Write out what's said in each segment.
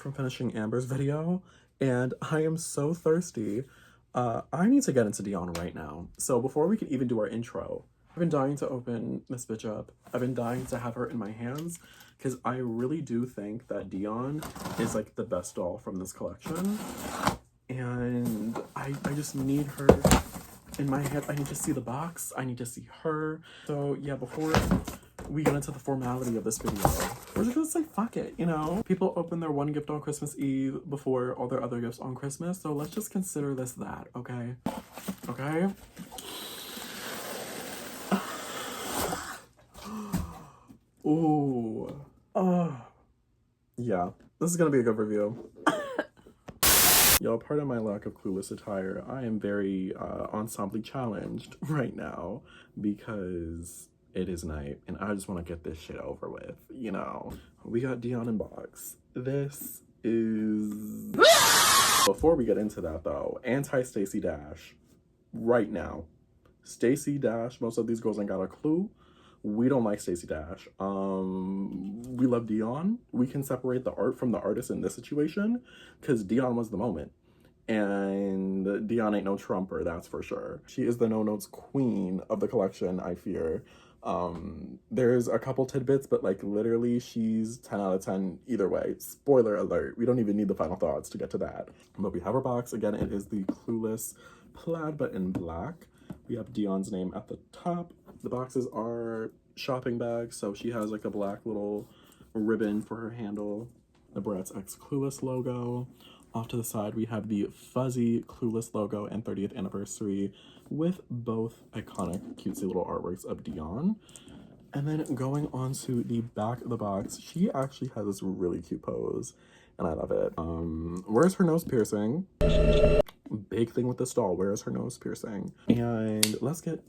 from finishing Amber's video, and I am so thirsty. I need to get into Dionne right now. So before we can even do our intro, I've been dying to open this bitch up. I've been dying to have her in my hands because I really do think that Dionne is like the best doll from this collection. And I just need her in my head. I need to see the box. I need to see her. So yeah, before we get into the formality of this video, we're just gonna say fuck it, you know? People open their one gift on Christmas Eve before all their other gifts on Christmas, so let's just consider this that, okay? Okay? Ooh. Yeah, this is gonna be a good review. Y'all, pardon my lack of clueless attire. I am very ensemble challenged right now because it is night and I just want to get this shit over with, you know. We got Dionne in box. This is... Before we get into that though, anti-Stacey Dash right now. Stacey Dash, most of these girls ain't got a clue. We don't like Stacey Dash. We love Dionne. We can separate the art from the artist in this situation because Dionne was the moment. And Dionne ain't no trumper, that's for sure. She is the no-notes queen of the collection, I fear. There's a couple tidbits, but like literally she's 10 out of 10 either way. Spoiler alert, we don't even need the final thoughts to get to that. But we have our box. Again, it is the Clueless plaid, but in black. We have Dionne's name at the top. The boxes are shopping bags, so she has like a black little ribbon for her handle. The Bratz X Clueless logo. Off to the side, we have the fuzzy Clueless logo and 30th anniversary with both iconic cutesy little artworks of Dionne. And then going on to the back of the box, she actually has this really cute pose and I love it. Where's her nose piercing? Big thing with this doll, where's her nose piercing? And let's get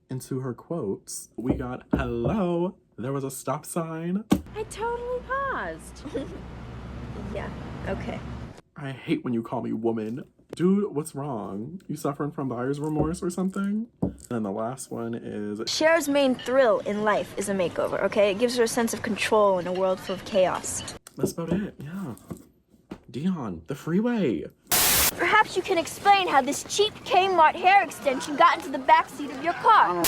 into her quotes. We got, hello, there was a stop sign. I totally paused. Yeah, okay. I hate when you call me woman. Dude, what's wrong? You suffering from buyer's remorse or something? And the last one is... Cher's main thrill in life is a makeover, okay? It gives her a sense of control in a world full of chaos. That's about it, yeah. Dionne, the freeway. Perhaps you can explain how this cheap Kmart hair extension got into the backseat of your car.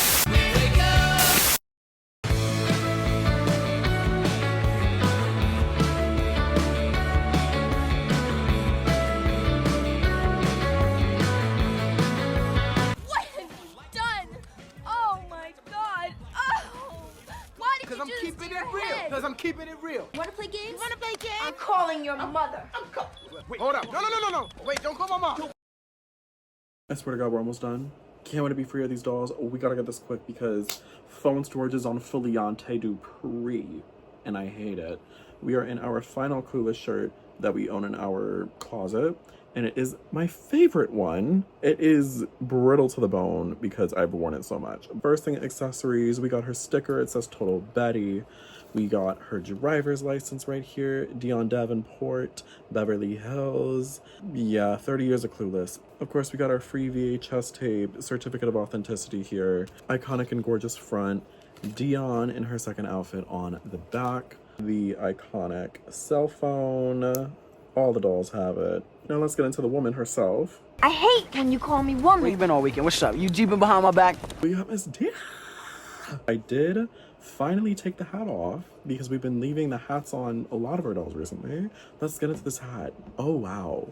I'm keeping it real. Wanna play games? Wanna play games? I'm calling your mother. Wait, hold up. No. Wait, don't call my mom. I swear to God, we're almost done. Can't wait to be free of these dolls. We gotta get this quick because phone storage is on Foliante Dupree, and I hate it. We are in our final Clueless shirt that we own in our closet, and it is my favorite one. It is brittle to the bone because I've worn it so much. First thing, accessories. We got her sticker. It says Total Betty. We got her driver's license right here. Dionne Davenport, Beverly Hills. Yeah, 30 years of Clueless. Of course, we got our free VHS tape, certificate of authenticity here. Iconic and gorgeous front. Dionne in her second outfit on the back. The iconic cell phone. All the dolls have it. Now let's get into the woman herself. I hate when you call me woman. Where you been all weekend? What's up? You jeeping behind my back? We got Miss Dionne. I did finally take the hat off because we've been leaving the hats on a lot of our dolls recently. Let's get into this hat. Oh, wow.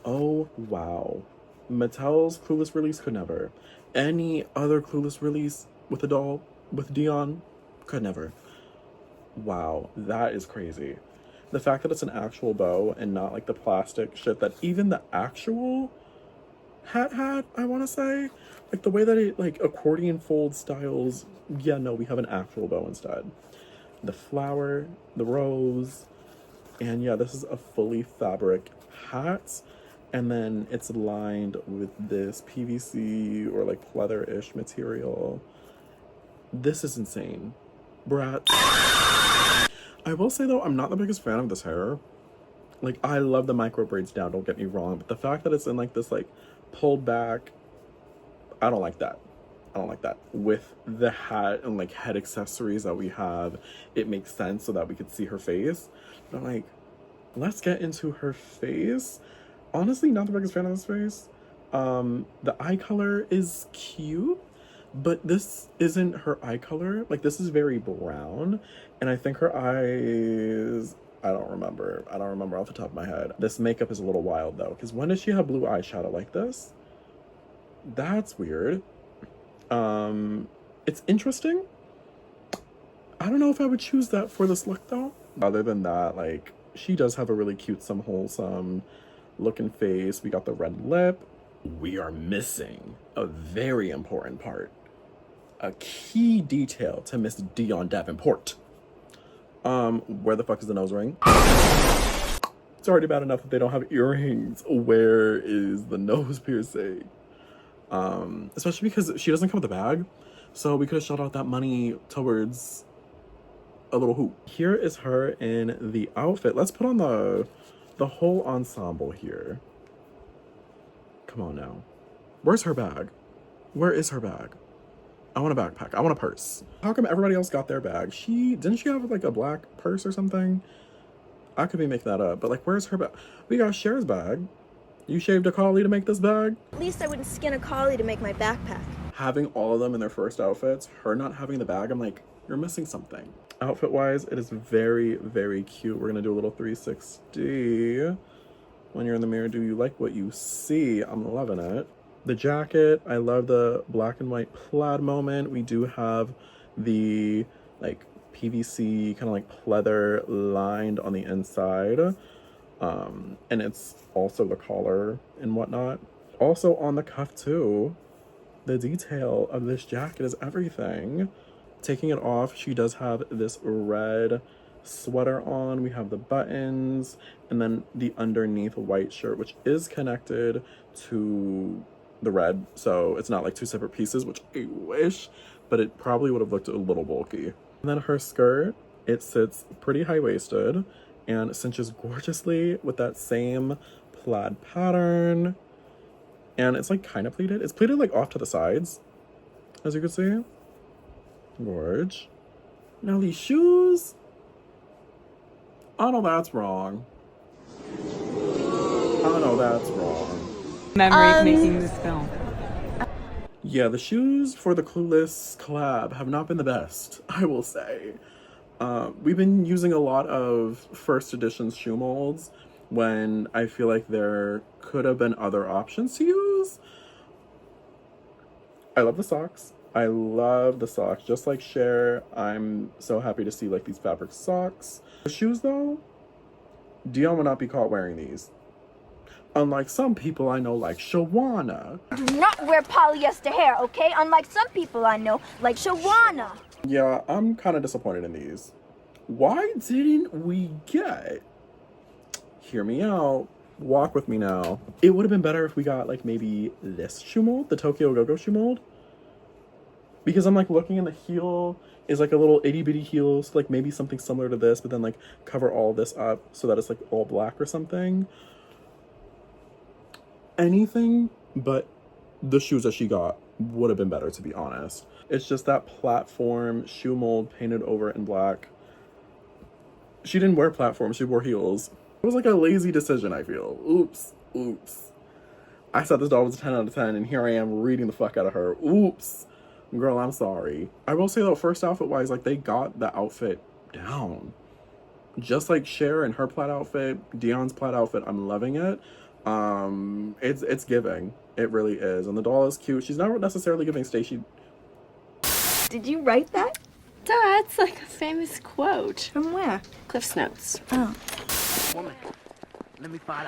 Oh, wow. Mattel's Clueless release could never. Any other Clueless release with a doll, with Dionne, could never. Wow, that is crazy. The fact that it's an actual bow and not like the plastic shit that even the actual hat had, I want to say. Like the way that it like accordion fold styles. Yeah, no, we have an actual bow instead. The flower, the rose, and yeah, this is a fully fabric hat. And then it's lined with this PVC or like leather-ish material. This is insane. Bratz. I will say though, I'm not the biggest fan of this hair. Like, I love the micro braids down, don't get me wrong. But the fact that it's in like this like pulled back, I don't like that. I don't like that. With the hat and like head accessories that we have, it makes sense so that we could see her face. But like, let's get into her face. Honestly, not the biggest fan of this face. The eye color is cute, but this isn't her eye color. Like, this is very brown, and I think her eyes, I don't remember off the top of my head. This makeup is a little wild though, because when does she have blue eyeshadow like this? That's weird. It's interesting. I don't know if I would choose that for this look though. Other than that, like, she does have a really cute, some wholesome looking face. We got the red lip. We are missing a very important part. A key detail to Miss Dionne Davenport. Where the fuck is the nose ring? It's already bad enough that they don't have earrings. Where is the nose piercing? Especially because she doesn't come with a bag. So we could have shelled out that money towards a little hoop. Here is her in the outfit. Let's put on the whole ensemble here. Come on now. Where's her bag? Where is her bag? I want a backpack. I want a purse. How come everybody else got their bag? Didn't she have like a black purse or something? I could be making that up, but like, where's her bag? We got Cher's bag. You shaved a collie to make this bag? At least I wouldn't skin a collie to make my backpack. Having all of them in their first outfits, her not having the bag, I'm like, you're missing something. Outfit wise, it is very, very cute. We're gonna do a little 360. When you're in the mirror, do you like what you see? I'm loving it. The jacket, I love the black and white plaid moment. We do have the like PVC kind of like pleather lined on the inside. And it's also the collar and whatnot. Also on the cuff too. The detail of this jacket is everything. Taking it off, she does have this red sweater on. We have the buttons and then the underneath white shirt, which is connected to the red, so it's not like two separate pieces, which I wish, but it probably would have looked a little bulky. And then her skirt, it sits pretty high-waisted and cinches gorgeously with that same plaid pattern, and it's like kind of pleated. It's pleated like off to the sides, as you can see. Gorge. Now these shoes, I know that's wrong. I know that's wrong. Memory making this film. Yeah, the shoes for the Clueless collab have not been the best, I will say. We've been using a lot of first edition shoe molds when I feel like there could have been other options to use. I love the socks. I love the socks. Just like Cher, I'm so happy to see like these fabric socks. The shoes though, Dionne will not be caught wearing these. Unlike some people I know, like Shawana. Do not wear polyester hair, okay? Unlike some people I know, like Shawana. Yeah, I'm kind of disappointed in these. Why didn't we get... Hear me out. Walk with me now. It would have been better if we got, like, maybe this shoe mold, the Tokyo Go-Go shoe mold. Because I'm, like, looking in the heel is, like, a little itty-bitty heel, so, like, maybe something similar to this, but then, like, cover all this up so that it's, like, all black or something. Anything but the shoes that she got would have been better, to be honest. It's just that platform shoe mold painted over in black. She didn't wear platforms, she wore heels. It was like a lazy decision, I feel. Oops. I said this doll was a 10 out of 10, and here I am reading the fuck out of her. Oops. Girl, I'm sorry. I will say though, first outfit wise, like, they got the outfit down. Just like Cher and her plaid outfit, Dionne's plaid outfit, I'm loving it. It's giving. It really is. And the doll is cute. She's not necessarily giving Stacey. Did you write that? That's like a famous quote. From where? Cliff's Notes. Oh. Woman, let me $5.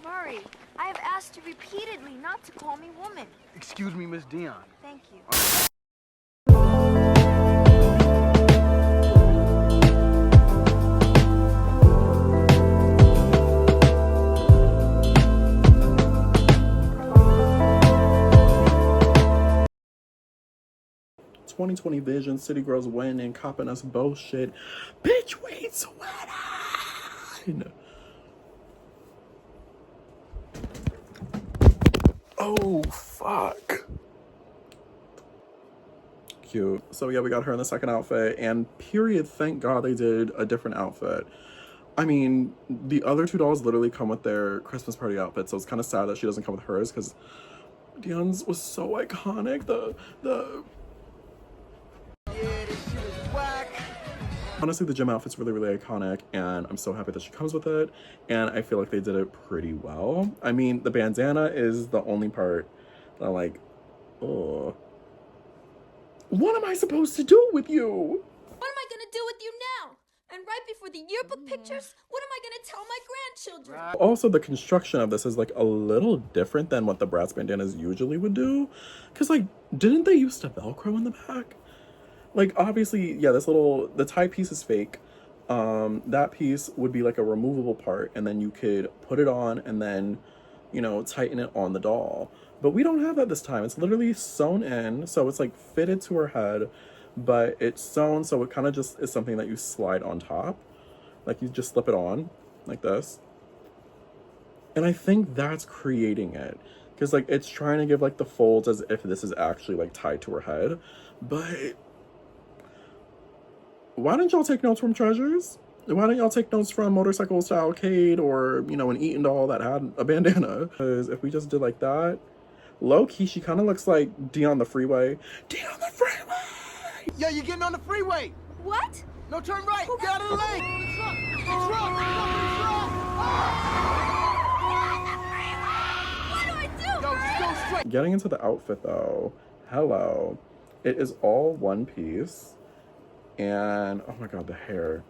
Murray, I have asked you repeatedly not to call me woman. Excuse me, Miss Dionne. Thank you. 2020 vision, city girls winning, copping us bullshit. Bitch, we sweating. Oh, fuck. cute. So yeah, we got her in the second outfit, and period, thank God they did a different outfit. I mean, the other two dolls literally come with their Christmas party outfits, so it's kind of sad that she doesn't come with hers, because Dionne's was so iconic. Honestly, the gym outfit's really, really iconic, and I'm so happy that she comes with it, and I feel like they did it pretty well. I mean, the bandana is the only part that I'm like, oh. What am I supposed to do with you? What am I gonna do with you now? And right before the yearbook pictures, what am I gonna tell my grandchildren? Also, the construction of this is like a little different than what the Bratz bandanas usually would do. Because, like, didn't they used to Velcro in the back? Like, obviously, yeah, the tie piece is fake. That piece would be like a removable part, and then you could put it on and then, you know, tighten it on the doll. But we don't have that this time. It's literally sewn in, so it's like fitted to her head, but it's sewn, so it kind of just is something that you slide on top. Like, you just slip it on like this. And I think that's creating it, because like it's trying to give like the folds as if this is actually like tied to her head. But why didn't y'all take notes from Treasures? Why didn't y'all take notes from Motorcycle Stylecade, or, you know, an Eaton doll that had a bandana? Because if we just did like that, low-key, she kind of looks like Dionne the Freeway. Dionne the Freeway! Yo, you're getting on the freeway. What? No, turn right. Get out of the lane. The truck. What do I do? Yo, just go straight. Getting into the outfit, though, hello. It is all one piece. And, oh my god, the hair.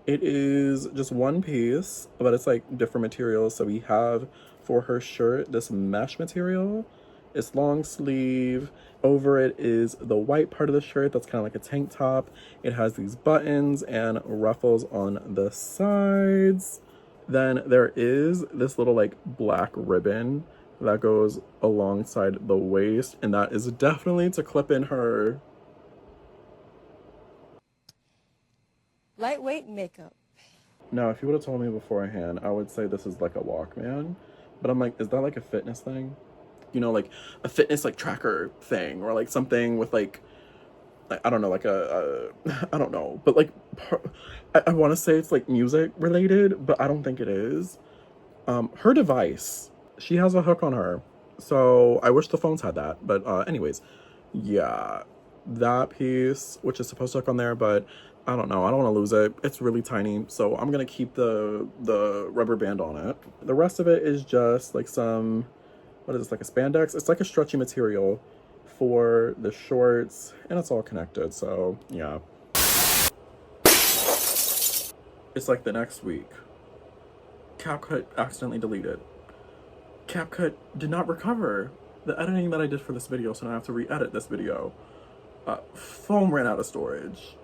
It is just one piece, but it's like different materials. So we have, for her shirt, this mesh material. It's long sleeve. Over it is the white part of the shirt that's kind of like a tank top. It has these buttons and ruffles on the sides. Then there is this little like black ribbon that goes alongside the waist, and that is definitely to clip in her lightweight makeup. Now, if you would have told me beforehand, I would say this is like a Walkman. But I'm like, is that like a fitness thing? You know, like a fitness like tracker thing, or like something with like, I don't know, like I don't know. But like, I want to say it's like music related, but I don't think it is. Her device, she has a hook on her. So I wish the phones had that. But anyways, yeah, that piece, which is supposed to hook on there, but I don't know. I don't want to lose it. It's really tiny, so I'm going to keep the rubber band on it. The rest of it is just like some, what is this, like a spandex? It's like a stretchy material for the shorts, and it's all connected, so yeah. It's like the next week. CapCut accidentally deleted. CapCut did not recover the editing that I did for this video, so now I have to re-edit this video. Phone ran out of storage.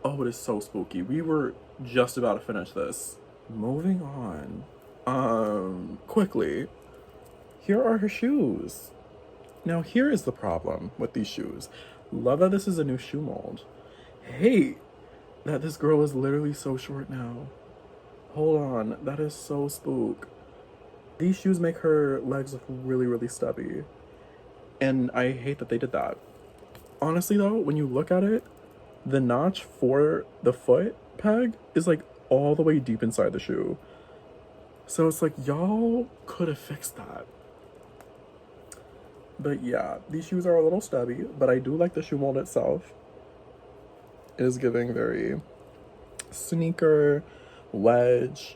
Oh, it is so spooky. We were just about to finish this. Moving on. Quickly. Here are her shoes. Now, here is the problem with these shoes. Love that this is a new shoe mold. Hate that this girl is literally so short now. Hold on. That is so spook. These shoes make her legs look really, really stubby. And I hate that they did that. Honestly, though, when you look at it, the notch for the foot peg is like all the way deep inside the shoe. So it's like, y'all could have fixed that. But yeah, these shoes are a little stubby, but I do like the shoe mold itself. It is giving very sneaker, wedge,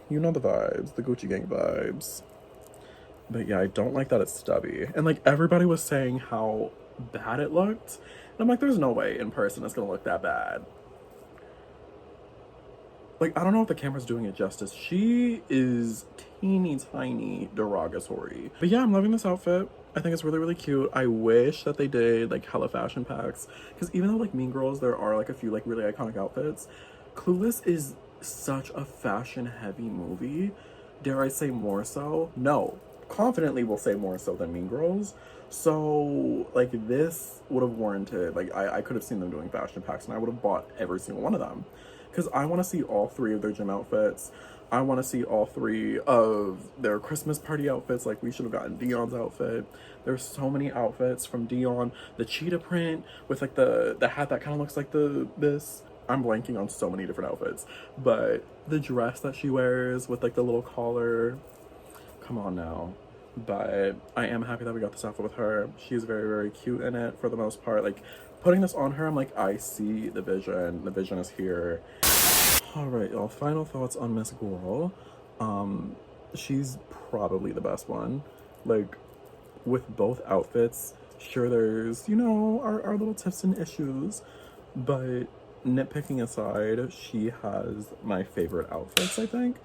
you know the vibes, the Gucci Gang vibes. But yeah, I don't like that it's stubby. And like everybody was saying how bad it looked. And I'm like, there's no way in person it's gonna look that bad. Like, I don't know if the camera's doing it justice. She is teeny tiny derogatory. But yeah, I'm loving this outfit. I think it's really, really cute. I wish that they did like hella fashion packs. Because even though like Mean Girls, there are like a few like really iconic outfits, Clueless is such a fashion heavy movie. Dare I say more so? No. Confidently will say more so than Mean Girls. So like this would have warranted, like I could have seen them doing fashion packs and I would have bought every single one of them. because I want to see all 3 of their gym outfits. I want to see all 3 of their Christmas party outfits. Like, we should have gotten Dionne's outfit. There's so many outfits from Dionne. The cheetah print with like the hat that kind of looks like this. I'm blanking on so many different outfits, but the dress that she wears with like the little collar, come on now. But I am happy that we got this outfit with her. She's very, very cute in it for the most part. Like, putting this on her, I'm like, I see the vision. The vision is here. All right, y'all, final thoughts on Miss Girl. She's probably the best one. Like, with both outfits, sure, there's, you know, our little tips and issues, but nitpicking aside, she has my favorite outfits, I think.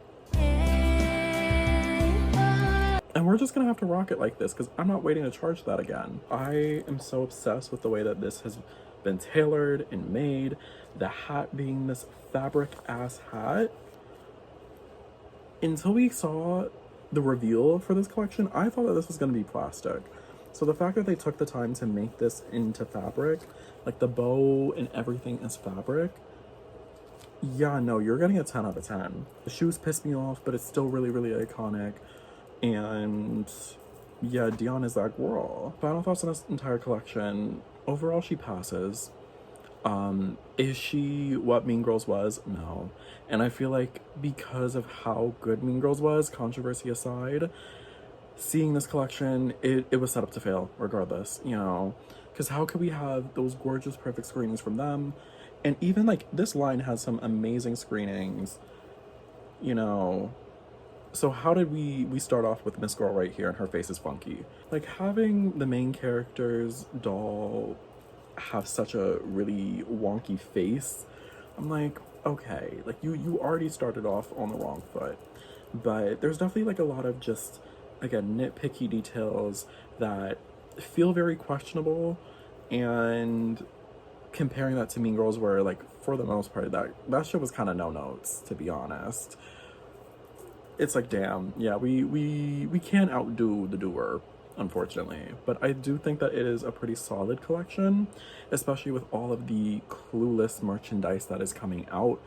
And we're just gonna have to rock it like this, because I'm not waiting to charge that again. I am so obsessed with the way that this has been tailored and made. The hat being this fabric ass hat. Until we saw the reveal for this collection, I thought that this was gonna be plastic. So the fact that they took the time to make this into fabric, like the bow and everything is fabric, yeah, no, you're getting a 10 out of 10. The shoes piss me off, but it's still really, really iconic. And yeah, Dionne is that girl. Final thoughts on this entire collection. Overall, she passes. Is she what Mean Girls was? No. And I feel like because of how good Mean Girls was, controversy aside, seeing this collection, it was set up to fail regardless, you know, because how could we have those gorgeous, perfect screenings from them? And even like this line has some amazing screenings, you know. So how did we start off with Miss Girl right here and her face is funky? Like, having the main character's doll have such a really wonky face, I'm like, okay, like you already started off on the wrong foot. But there's definitely like a lot of just, again, nitpicky details that feel very questionable, and comparing that to Mean Girls, where like for the most part that shit was kind of no notes, to be honest. It's like, damn, yeah, we can't outdo the doer, unfortunately. But I do think that it is a pretty solid collection, especially with all of the Clueless merchandise that is coming out.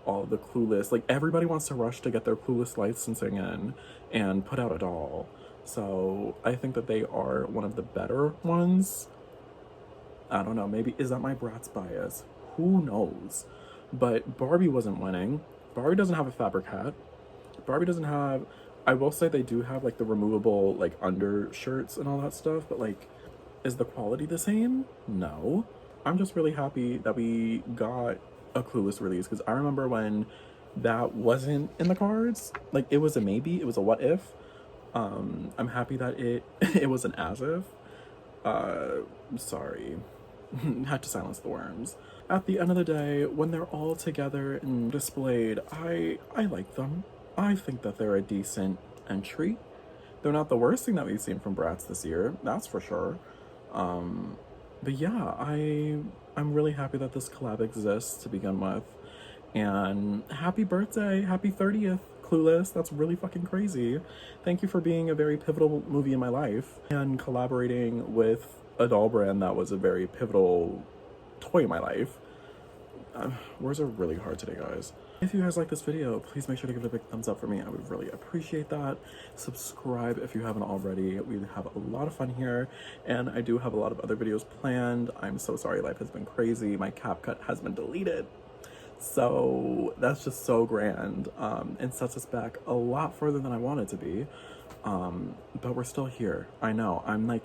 All of the Clueless, like, everybody wants to rush to get their Clueless licensing in and put out a doll. So I think that they are one of the better ones. I don't know, maybe, is that my Bratz bias? Who knows? But Barbie wasn't winning. Barbie doesn't have a fabric hat. Barbie doesn't have, I will say they do have like the removable like undershirts and all that stuff, but like, is the quality the same? No. I'm just really happy that we got a Clueless release, because I remember when that wasn't in the cards, like, it was a maybe, it was a what if. I'm happy that it was an as if. Sorry. Had to silence the worms. At the end of the day, when they're all together and displayed, I like them. I think that they're a decent entry. They're not the worst thing that we've seen from Bratz this year, that's for sure. But yeah, I'm really happy that this collab exists to begin with. And happy birthday, happy 30th, Clueless. That's really fucking crazy. Thank you for being a very pivotal movie in my life and collaborating with a doll brand that was a very pivotal toy in my life. Words are really hard today, guys. If you guys like this video, please make sure to give it a big thumbs up for me. I would really appreciate that. Subscribe if you haven't already. We have a lot of fun here, and I do have a lot of other videos planned. I'm so sorry, life has been crazy. My CapCut has been deleted. So that's just so grand, and sets us back a lot further than I wanted to be. But we're still here. I know, I'm like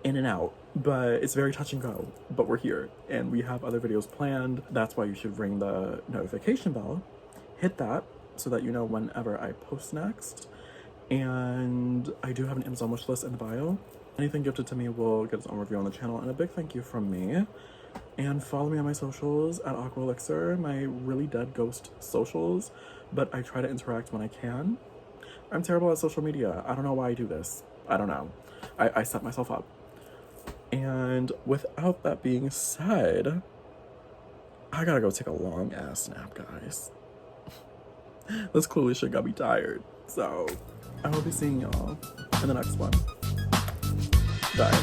in and out, but it's very touch and go, but we're here and we have other videos planned. That's why you should ring the notification bell, hit that so that you know whenever I post next. And I do have an Amazon wish list in the bio. Anything gifted to me will get its own review on the channel, and a big thank you from me. And follow me on my socials at Aqua Elixir, my really dead ghost socials, but I try to interact when I can. I'm terrible at social media. I don't know why I do this. I don't know. I set myself up. And without that being said, I gotta go take a long ass nap, guys. This Clueless shit got me tired. So I will be seeing y'all in the next one. Bye.